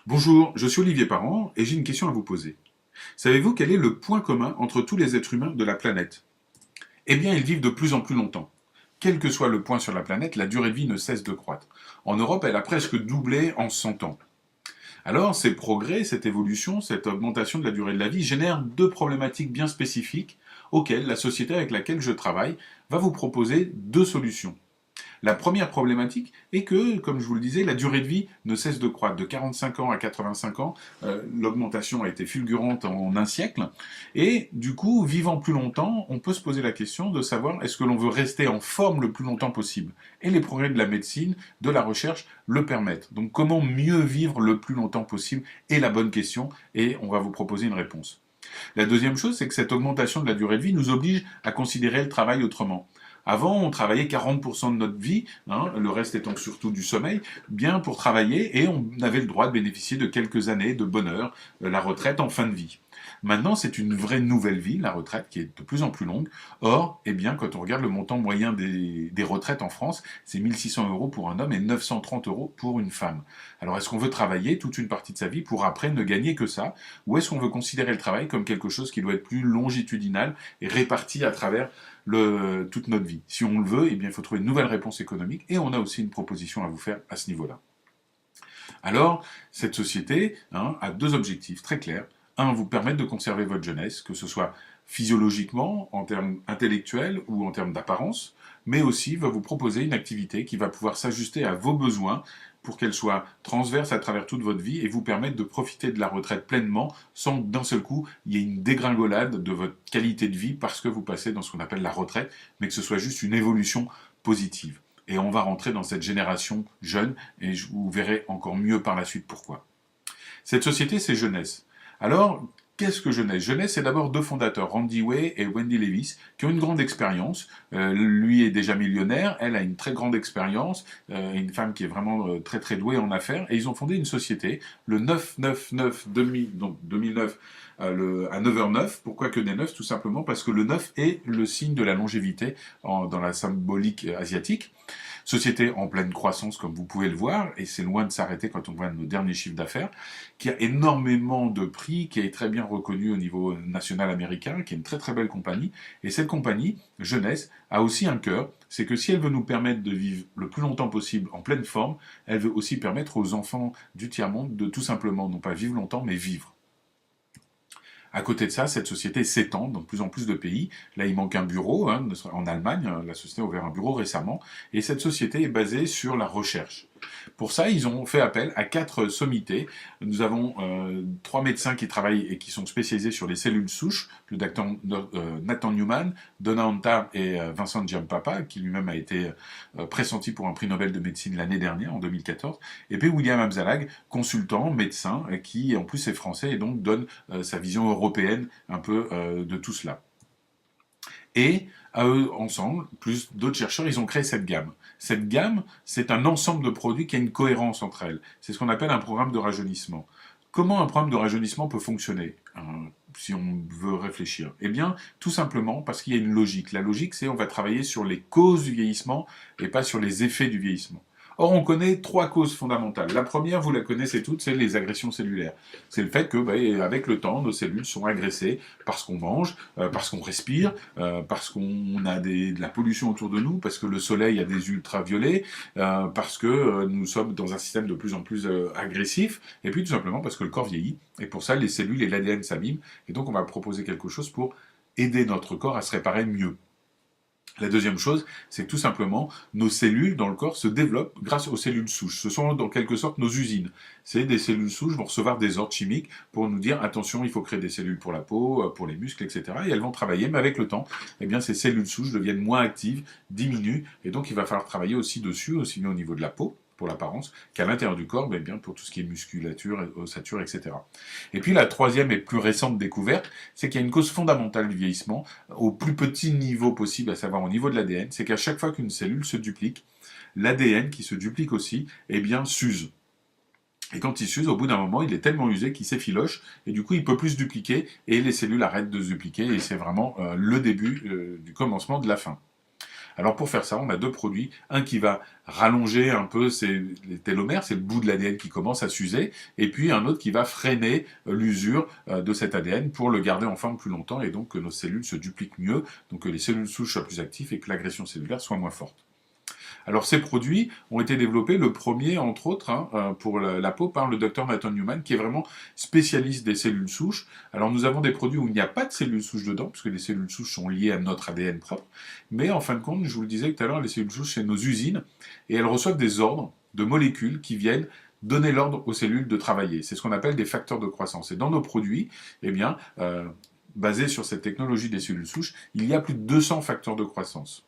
Bonjour, je suis Olivier Parent et j'ai une question à vous poser. Savez-vous quel est le point commun entre tous les êtres humains de la planète? Eh bien, ils vivent de plus en plus longtemps. Quel que soit le point sur la planète, la durée de vie ne cesse de croître. En Europe, elle a presque doublé en 100 ans. Alors, ces progrès, cette évolution, cette augmentation de la durée de la vie génèrent deux problématiques bien spécifiques auxquelles la société avec laquelle je travaille va vous proposer deux solutions. La première problématique est que, comme je vous le disais, la durée de vie ne cesse de croître. De 45 ans à 85 ans, l'augmentation a été fulgurante en un siècle. Et du coup, vivant plus longtemps, on peut se poser la question de savoir est-ce que l'on veut rester en forme le plus longtemps possible. Et les progrès de la médecine, de la recherche le permettent. Donc comment mieux vivre le plus longtemps possible est la bonne question et on va vous proposer une réponse. La deuxième chose, c'est que cette augmentation de la durée de vie nous oblige à considérer le travail autrement. Avant, on travaillait 40% de notre vie, le reste étant surtout du sommeil, bien pour travailler, et on avait le droit de bénéficier de quelques années de bonheur, la retraite en fin de vie. Maintenant, c'est une vraie nouvelle vie, la retraite, qui est de plus en plus longue. Or, eh bien, quand on regarde le montant moyen des retraites en France, c'est 1600 euros pour un homme et 930 euros pour une femme. Alors, est-ce qu'on veut travailler toute une partie de sa vie pour après ne gagner que ça? Ou est-ce qu'on veut considérer le travail comme quelque chose qui doit être plus longitudinal et réparti à travers toute notre vie? Si on le veut, eh bien, il faut trouver une nouvelle réponse économique et on a aussi une proposition à vous faire à ce niveau-là. Alors, cette société a deux objectifs très clairs. Un, vous permettre de conserver votre jeunesse, que ce soit physiologiquement, en termes intellectuels ou en termes d'apparence, mais aussi va vous proposer une activité qui va pouvoir s'ajuster à vos besoins pour qu'elle soit transverse à travers toute votre vie et vous permettre de profiter de la retraite pleinement sans que d'un seul coup il y ait une dégringolade de votre qualité de vie parce que vous passez dans ce qu'on appelle la retraite, mais que ce soit juste une évolution positive. Et on va rentrer dans cette génération jeune et je vous verrai encore mieux par la suite pourquoi. Cette société, c'est Jeunesse. Alors, qu'est-ce que Jeunesse? Jeunesse, c'est d'abord deux fondateurs, Randy Way et Wendy Lewis, qui ont une grande expérience. Lui est déjà millionnaire, elle a une très grande expérience, une femme qui est vraiment très très douée en affaires, et ils ont fondé une société, le 999 2000, donc 2009 à 9h09. Pourquoi que des 9? Tout simplement parce que le 9 est le signe de la longévité dans la symbolique asiatique. Société en pleine croissance, comme vous pouvez le voir, et c'est loin de s'arrêter quand on voit nos derniers chiffres d'affaires, qui a énormément de prix, qui est très bien reconnu au niveau national américain, qui est une très très belle compagnie. Et cette compagnie, Jeunesse, a aussi un cœur, c'est que si elle veut nous permettre de vivre le plus longtemps possible en pleine forme, elle veut aussi permettre aux enfants du tiers-monde de tout simplement, non pas vivre longtemps, mais vivre. À côté de ça, cette société s'étend dans de plus en plus de pays. Là, il manque un bureau. En Allemagne, la société a ouvert un bureau récemment. Et cette société est basée sur la recherche. Pour ça, ils ont fait appel à 4 sommités. Nous avons 3 médecins qui travaillent et qui sont spécialisés sur les cellules souches, le docteur Nathan Newman, Donna Antar et Vincent Giampapa, qui lui-même a été pressenti pour un prix Nobel de médecine l'année dernière, en 2014, et puis William Amzalag, consultant, médecin, qui en plus est français et donc donne sa vision européenne un peu de tout cela. Et à eux ensemble, plus d'autres chercheurs, ils ont créé cette gamme. Cette gamme, c'est un ensemble de produits qui a une cohérence entre elles. C'est ce qu'on appelle un programme de rajeunissement. Comment un programme de rajeunissement peut fonctionner si on veut réfléchir? Eh bien, tout simplement parce qu'il y a une logique. La logique, c'est on va travailler sur les causes du vieillissement et pas sur les effets du vieillissement. Or, on connaît 3 causes fondamentales. La première, vous la connaissez toutes, c'est les agressions cellulaires. C'est le fait que, avec le temps, nos cellules sont agressées parce qu'on mange, parce qu'on respire, parce qu'on a de la pollution autour de nous, parce que le soleil a des ultraviolets, parce que nous sommes dans un système de plus en plus agressif, et puis tout simplement parce que le corps vieillit. Et pour ça, les cellules et l'ADN s'abîment. Et donc, on va proposer quelque chose pour aider notre corps à se réparer mieux. La deuxième chose, c'est que tout simplement, nos cellules dans le corps se développent grâce aux cellules souches. Ce sont dans quelque sorte nos usines. C'est des cellules souches vont recevoir des ordres chimiques pour nous dire attention, il faut créer des cellules pour la peau, pour les muscles, etc. Et elles vont travailler, mais avec le temps, eh bien, ces cellules souches deviennent moins actives, diminuent, et donc il va falloir travailler aussi dessus, aussi bien au niveau de la peau, pour l'apparence, qu'à l'intérieur du corps, mais bien pour tout ce qui est musculature, ossature, etc. Et puis la troisième et plus récente découverte, c'est qu'il y a une cause fondamentale du vieillissement, au plus petit niveau possible, à savoir au niveau de l'ADN, c'est qu'à chaque fois qu'une cellule se duplique, l'ADN qui se duplique aussi, eh bien, s'use. Et quand il s'use, au bout d'un moment, il est tellement usé qu'il s'effiloche, et du coup, il peut plus se dupliquer, et les cellules arrêtent de se dupliquer, et c'est vraiment le début du commencement de la fin. Alors pour faire ça, on a deux produits, un qui va rallonger un peu les télomères, c'est le bout de l'ADN qui commence à s'user, et puis un autre qui va freiner l'usure de cet ADN pour le garder en forme plus longtemps, et donc que nos cellules se dupliquent mieux, donc que les cellules souches soient plus actives et que l'agression cellulaire soit moins forte. Alors ces produits ont été développés, le premier entre autres, pour la peau, par le docteur Nathan Newman, qui est vraiment spécialiste des cellules souches. Alors nous avons des produits où il n'y a pas de cellules souches dedans, puisque les cellules souches sont liées à notre ADN propre, mais en fin de compte, je vous le disais tout à l'heure, les cellules souches, c'est nos usines, et elles reçoivent des ordres de molécules qui viennent donner l'ordre aux cellules de travailler. C'est ce qu'on appelle des facteurs de croissance. Et dans nos produits, eh bien, basés sur cette technologie des cellules souches, il y a plus de 200 facteurs de croissance.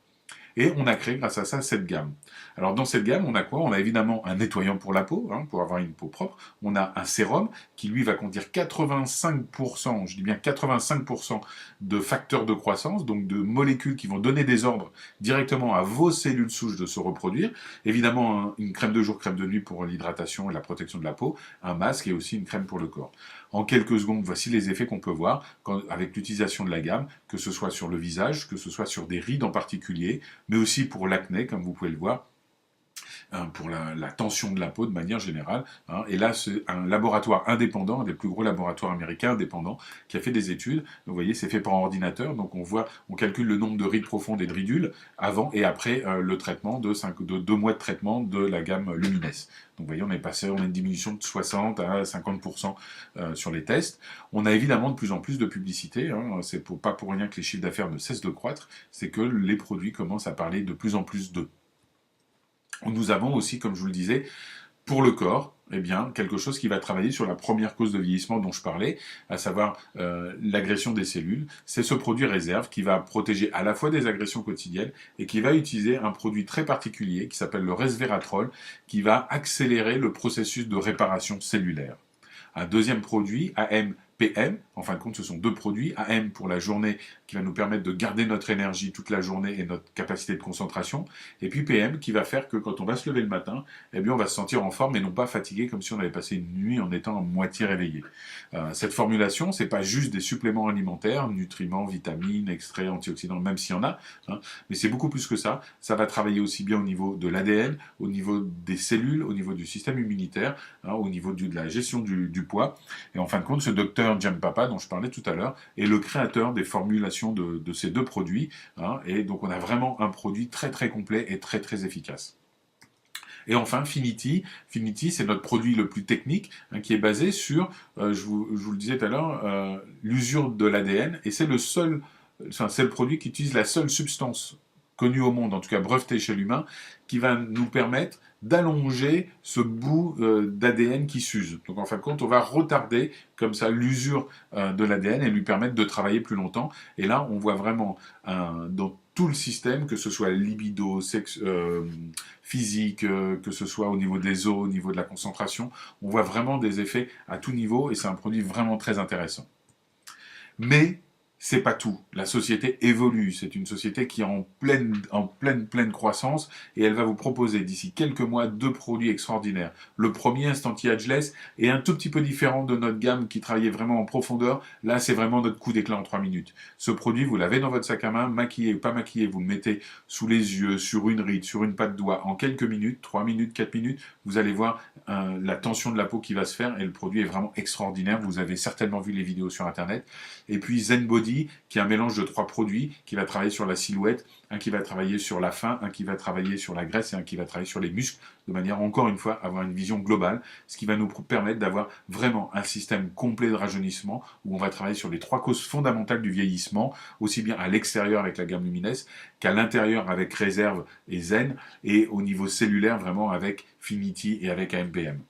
Et on a créé grâce à ça cette gamme. Alors dans cette gamme, on a quoi? On a évidemment un nettoyant pour la peau, pour avoir une peau propre. On a un sérum qui lui va contenir 85%, je dis bien 85% de facteurs de croissance, donc de molécules qui vont donner des ordres directement à vos cellules souches de se reproduire. Évidemment, une crème de jour, crème de nuit pour l'hydratation et la protection de la peau, un masque et aussi une crème pour le corps. En quelques secondes, voici les effets qu'on peut voir avec l'utilisation de la gamme, que ce soit sur le visage, que ce soit sur des rides en particulier, mais aussi pour l'acné, comme vous pouvez le voir, pour la tension de la peau de manière générale. Et là, c'est un laboratoire indépendant, un des plus gros laboratoires américains indépendants, qui a fait des études. Donc, vous voyez, c'est fait par ordinateur. Donc, on calcule le nombre de rides profondes et de ridules avant et après le traitement de 2 mois de traitement de la gamme Lumines. Donc, vous voyez, on a une diminution de 60 à 50% sur les tests. On a évidemment de plus en plus de publicité. C'est pas pour rien que les chiffres d'affaires ne cessent de croître. C'est que les produits commencent à parler de plus en plus d'eux. Nous avons aussi, comme je vous le disais, pour le corps, eh bien, quelque chose qui va travailler sur la première cause de vieillissement dont je parlais, à savoir l'agression des cellules. C'est ce produit réserve qui va protéger à la fois des agressions quotidiennes et qui va utiliser un produit très particulier qui s'appelle le resveratrol, qui va accélérer le processus de réparation cellulaire. Un deuxième produit, AM/PM, en fin de compte, ce sont deux produits. AM pour la journée, qui va nous permettre de garder notre énergie toute la journée et notre capacité de concentration. Et puis PM, qui va faire que quand on va se lever le matin, eh bien, on va se sentir en forme et non pas fatigué, comme si on avait passé une nuit en étant à moitié réveillé. Cette formulation, c'est pas juste des suppléments alimentaires, nutriments, vitamines, extraits, antioxydants, même s'il y en a, mais c'est beaucoup plus que ça. Ça va travailler aussi bien au niveau de l'ADN, au niveau des cellules, au niveau du système immunitaire, au niveau de la gestion du poids. Et en fin de compte, ce docteur Giampapa, dont je parlais tout à l'heure, est le créateur des formulations de ces deux produits. Et donc, on a vraiment un produit très très complet et très très efficace. Et enfin, Finity. Finity, c'est notre produit le plus technique, qui est basé sur, je vous le disais tout à l'heure, l'usure de l'ADN. Et c'est le produit qui utilise la seule substance connue au monde, en tout cas brevetée chez l'humain, qui va nous permettre d'allonger ce bout d'ADN qui s'use. Donc en fin de compte, on va retarder comme ça l'usure de l'ADN et lui permettre de travailler plus longtemps. Et là, on voit vraiment dans tout le système, que ce soit libido, physique, que ce soit au niveau des os, au niveau de la concentration, on voit vraiment des effets à tout niveau et c'est un produit vraiment très intéressant. Mais c'est pas tout. La société évolue. C'est une société qui est en pleine croissance et elle va vous proposer d'ici quelques mois deux produits extraordinaires. Le premier, Instant Ageless, est un tout petit peu différent de notre gamme qui travaillait vraiment en profondeur. Là, c'est vraiment notre coup d'éclat en 3 minutes. Ce produit, vous l'avez dans votre sac à main, maquillé ou pas maquillé, vous le mettez sous les yeux, sur une ride, sur une patte de doigt, en quelques minutes, 3 minutes, 4 minutes, vous allez voir la tension de la peau qui va se faire et le produit est vraiment extraordinaire. Vous avez certainement vu les vidéos sur Internet. Et puis Zen Body, qui est un mélange de 3 produits, qui va travailler sur la silhouette, un qui va travailler sur la faim, un qui va travailler sur la graisse et un qui va travailler sur les muscles, de manière, encore une fois, à avoir une vision globale, ce qui va nous permettre d'avoir vraiment un système complet de rajeunissement, où on va travailler sur les 3 causes fondamentales du vieillissement, aussi bien à l'extérieur avec la gamme Lumines, qu'à l'intérieur avec Réserve et Zen, et au niveau cellulaire, vraiment avec Finity et avec AMPM.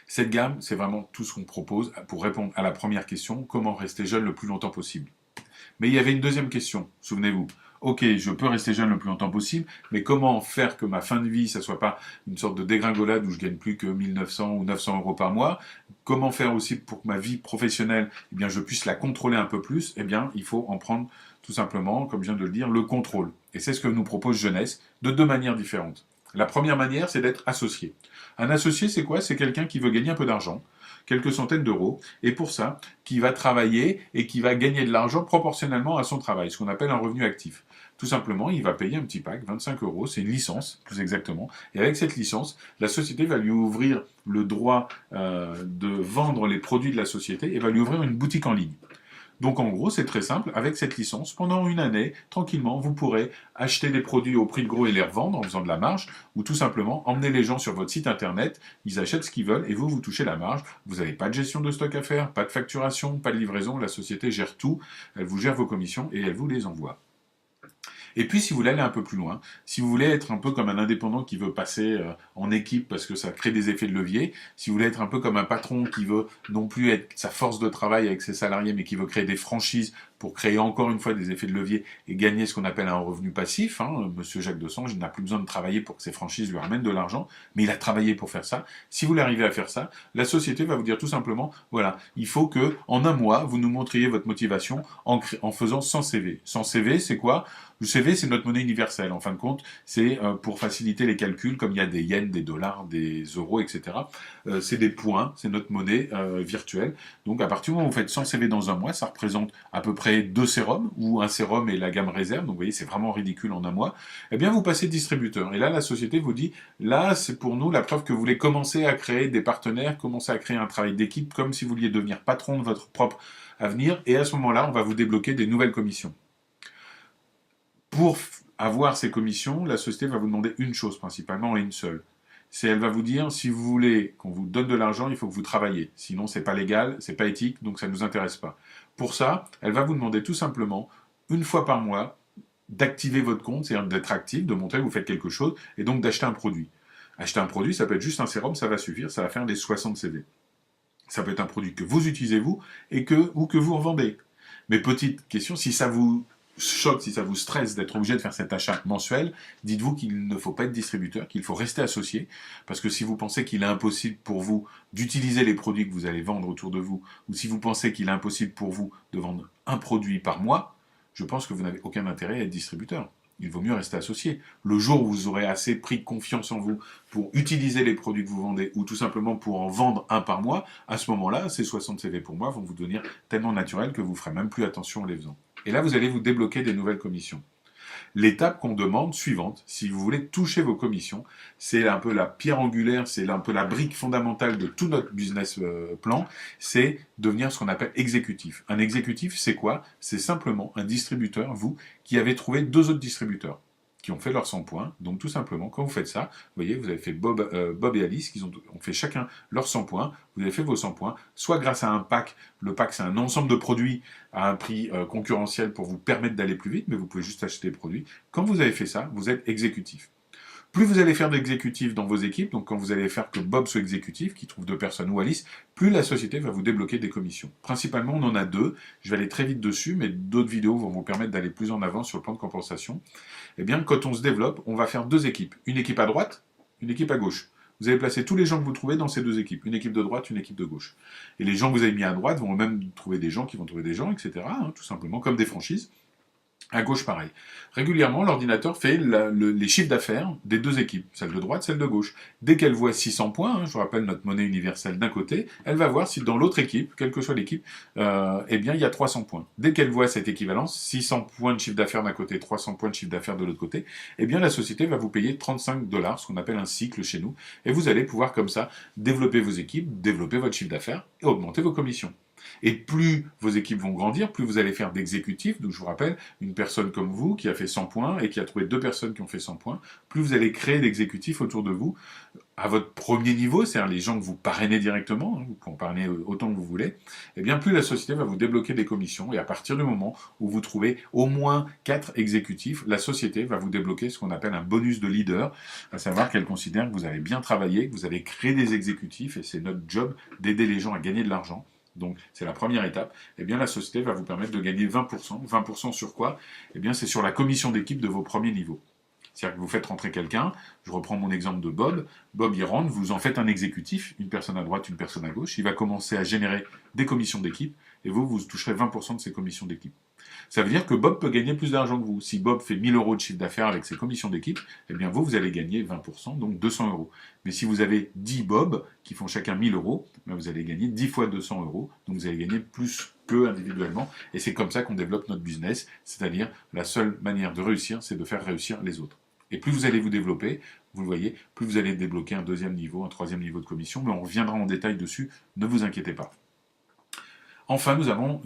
Cette gamme, c'est vraiment tout ce qu'on propose pour répondre à la première question, comment rester jeune le plus longtemps possible. Mais il y avait une deuxième question, souvenez-vous. Ok, je peux rester jeune le plus longtemps possible, mais comment faire que ma fin de vie, ça soit pas une sorte de dégringolade où je gagne plus que 1900 ou 900 euros par mois? Comment faire aussi pour que ma vie professionnelle, eh bien, je puisse la contrôler un peu plus? Eh bien, il faut en prendre tout simplement, comme je viens de le dire, le contrôle. Et c'est ce que nous propose Jeunesse, de 2 manières différentes. La première manière, c'est d'être associé. Un associé, c'est quoi? C'est quelqu'un qui veut gagner un peu d'argent, quelques centaines d'euros, et pour ça, qui va travailler et qui va gagner de l'argent proportionnellement à son travail, ce qu'on appelle un revenu actif. Tout simplement, il va payer un petit pack, 25 euros, c'est une licence, plus exactement. Et avec cette licence, la société va lui ouvrir le droit de vendre les produits de la société et va lui ouvrir une boutique en ligne. Donc en gros, c'est très simple. Avec cette licence, pendant une année, tranquillement, vous pourrez acheter des produits au prix de gros et les revendre en faisant de la marge, ou tout simplement emmener les gens sur votre site internet, ils achètent ce qu'ils veulent et vous, vous touchez la marge. Vous n'avez pas de gestion de stock à faire, pas de facturation, pas de livraison. La société gère tout, elle vous gère vos commissions et elle vous les envoie. Et puis, si vous voulez aller un peu plus loin, si vous voulez être un peu comme un indépendant qui veut passer en équipe parce que ça crée des effets de levier, si vous voulez être un peu comme un patron qui veut non plus être sa force de travail avec ses salariés, mais qui veut créer des franchises pour créer encore une fois des effets de levier et gagner ce qu'on appelle un revenu passif. Monsieur Jacques Dessange, il n'a plus besoin de travailler pour que ses franchises lui ramènent de l'argent, mais il a travaillé pour faire ça. Si vous voulez arriver à faire ça, la société va vous dire tout simplement, voilà, il faut que en un mois, vous nous montriez votre motivation en faisant 100 CV. 100 CV, c'est quoi? Le CV, c'est notre monnaie universelle. En fin de compte, c'est pour faciliter les calculs, comme il y a des yens, des dollars, des euros, etc. C'est des points, c'est notre monnaie virtuelle. Donc, à partir du moment où vous faites 100 CV dans un mois, ça représente à peu près 2 sérums, ou un sérum et la gamme réserve. Donc, vous voyez, c'est vraiment ridicule en un mois. Eh bien, vous passez distributeur. Et là, la société vous dit, là, c'est pour nous la preuve que vous voulez commencer à créer des partenaires, commencer à créer un travail d'équipe, comme si vous vouliez devenir patron de votre propre avenir. Et à ce moment-là, on va vous débloquer des nouvelles commissions. Pour avoir ces commissions, la société va vous demander une chose principalement et une seule. C'est elle va vous dire, si vous voulez qu'on vous donne de l'argent, il faut que vous travaillez. Sinon, c'est pas légal, c'est pas éthique, donc ça ne nous intéresse pas. Pour ça, elle va vous demander tout simplement, une fois par mois, d'activer votre compte, c'est-à-dire d'être actif, de montrer que vous faites quelque chose, et donc d'acheter un produit. Acheter un produit, ça peut être juste un sérum, ça va suffire, ça va faire des 60 CV. Ça peut être un produit que vous utilisez vous, ou que vous revendez. Mais petite question, si ça vous choque, si ça vous stresse d'être obligé de faire cet achat mensuel, dites-vous qu'il ne faut pas être distributeur, qu'il faut rester associé, parce que si vous pensez qu'il est impossible pour vous d'utiliser les produits que vous allez vendre autour de vous, ou si vous pensez qu'il est impossible pour vous de vendre un produit par mois, je pense que vous n'avez aucun intérêt à être distributeur. Il vaut mieux rester associé. Le jour où vous aurez assez pris confiance en vous pour utiliser les produits que vous vendez ou tout simplement pour en vendre un par mois, à ce moment-là, ces 60 CV pour moi vont vous devenir tellement naturels que vous ne ferez même plus attention en les faisant. Et là, vous allez vous débloquer des nouvelles commissions. L'étape qu'on demande suivante, si vous voulez toucher vos commissions, c'est un peu la pierre angulaire, c'est un peu la brique fondamentale de tout notre business plan, c'est devenir ce qu'on appelle exécutif. Un exécutif, c'est quoi? C'est simplement un distributeur, vous, qui avez trouvé 2 autres distributeurs qui ont fait leurs 100 points. Donc tout simplement, quand vous faites ça, vous voyez, vous avez fait Bob et Alice, qui ont fait chacun leurs 100 points, vous avez fait vos 100 points, soit grâce à un pack, le pack c'est un ensemble de produits à un prix concurrentiel pour vous permettre d'aller plus vite, mais vous pouvez juste acheter des produits. Quand vous avez fait ça, vous êtes exécutif. Plus vous allez faire d'exécutifs dans vos équipes, donc quand vous allez faire que Bob soit exécutif, qui trouve 2 personnes ou Alice, plus la société va vous débloquer des commissions. Principalement, on en a 2. Je vais aller très vite dessus, mais d'autres vidéos vont vous permettre d'aller plus en avant sur le plan de compensation. Eh bien, quand on se développe, on va faire 2 équipes. Une équipe à droite, une équipe à gauche. Vous allez placer tous les gens que vous trouvez dans ces 2 équipes. Une équipe de droite, une équipe de gauche. Et les gens que vous avez mis à droite vont même trouver des gens qui vont trouver des gens, etc. Tout simplement, comme des franchises. À gauche, pareil. Régulièrement, l'ordinateur fait les chiffres d'affaires des 2 équipes, celle de droite, celle de gauche. Dès qu'elle voit 600 points, je vous rappelle notre monnaie universelle d'un côté, elle va voir si dans l'autre équipe, quelle que soit l'équipe, eh bien, il y a 300 points. Dès qu'elle voit cette équivalence, 600 points de chiffre d'affaires d'un côté, 300 points de chiffre d'affaires de l'autre côté, eh bien, la société va vous payer 35 $, ce qu'on appelle un cycle chez nous, et vous allez pouvoir comme ça développer vos équipes, développer votre chiffre d'affaires et augmenter vos commissions. Et plus vos équipes vont grandir, plus vous allez faire d'exécutifs. Donc je vous rappelle, une personne comme vous qui a fait 100 points et qui a trouvé 2 personnes qui ont fait 100 points, plus vous allez créer d'exécutifs autour de vous à votre premier niveau, c'est-à-dire les gens que vous parrainez directement, vous pouvez en parrainer autant que vous voulez, et bien plus la société va vous débloquer des commissions. Et à partir du moment où vous trouvez au moins 4 exécutifs, la société va vous débloquer ce qu'on appelle un bonus de leader, à savoir qu'elle considère que vous avez bien travaillé, que vous avez créé des exécutifs, et c'est notre job d'aider les gens à gagner de l'argent. Donc, c'est la première étape. Eh bien, la société va vous permettre de gagner 20%. 20% sur quoi? Eh bien, c'est sur la commission d'équipe de vos premiers niveaux. C'est-à-dire que vous faites rentrer quelqu'un, je reprends mon exemple de Bob, Bob il rentre, vous en faites un exécutif, une personne à droite, une personne à gauche, il va commencer à générer des commissions d'équipe, et vous toucherez 20% de ces commissions d'équipe. Ça veut dire que Bob peut gagner plus d'argent que vous. Si Bob fait 1000 euros de chiffre d'affaires avec ses commissions d'équipe, eh bien vous allez gagner 20%, donc 200 euros. Mais si vous avez 10 Bob qui font chacun 1000 euros, vous allez gagner 10 fois 200 euros, donc vous allez gagner plus qu'eux individuellement. Et c'est comme ça qu'on développe notre business, c'est-à-dire la seule manière de réussir, c'est de faire réussir les autres. Et plus vous allez vous développer, vous le voyez, plus vous allez débloquer un deuxième niveau, un troisième niveau de commission, mais on reviendra en détail dessus, ne vous inquiétez pas. Enfin, nous avons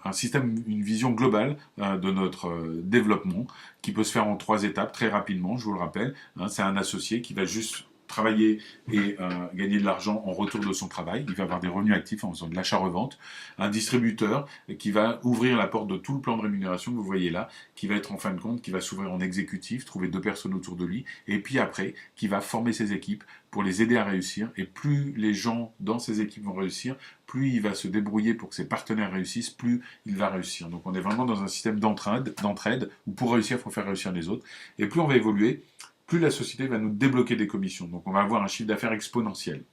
un système, une vision globale de notre développement qui peut se faire en 3 étapes très rapidement, je vous le rappelle. C'est un associé qui va juste travailler et gagner de l'argent en retour de son travail. Il va avoir des revenus actifs en faisant de l'achat-revente. Un distributeur qui va ouvrir la porte de tout le plan de rémunération que vous voyez là, qui va être en fin de compte, qui va s'ouvrir en exécutif, trouver 2 personnes autour de lui, et puis après, qui va former ses équipes pour les aider à réussir. Et plus les gens dans ces équipes vont réussir, plus il va se débrouiller pour que ses partenaires réussissent, plus il va réussir. Donc on est vraiment dans un système d'entraide, où pour réussir, il faut faire réussir les autres. Et plus on va évoluer, plus la société va nous débloquer des commissions. Donc on va avoir un chiffre d'affaires exponentiel.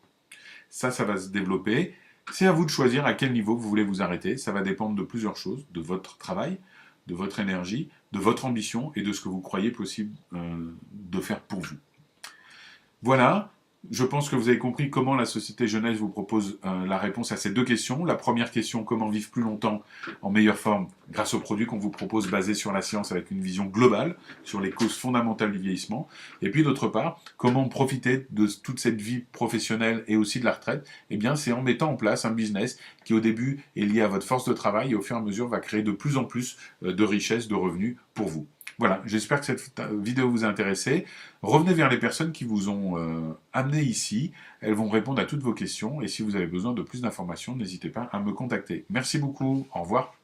Ça va se développer. C'est à vous de choisir à quel niveau vous voulez vous arrêter. Ça va dépendre de plusieurs choses, de votre travail, de votre énergie, de votre ambition et de ce que vous croyez possible de faire pour vous. Voilà. Je pense que vous avez compris comment la Société Jeunesse vous propose la réponse à ces 2 questions. La première question, comment vivre plus longtemps en meilleure forme grâce aux produits qu'on vous propose basés sur la science avec une vision globale sur les causes fondamentales du vieillissement. Et puis d'autre part, comment profiter de toute cette vie professionnelle et aussi de la retraite. Eh bien, c'est en mettant en place un business qui au début est lié à votre force de travail et au fur et à mesure va créer de plus en plus de richesses, de revenus pour vous. Voilà, j'espère que cette vidéo vous a intéressé. Revenez vers les personnes qui vous ont amené ici. Elles vont répondre à toutes vos questions. Et si vous avez besoin de plus d'informations, n'hésitez pas à me contacter. Merci beaucoup. Au revoir.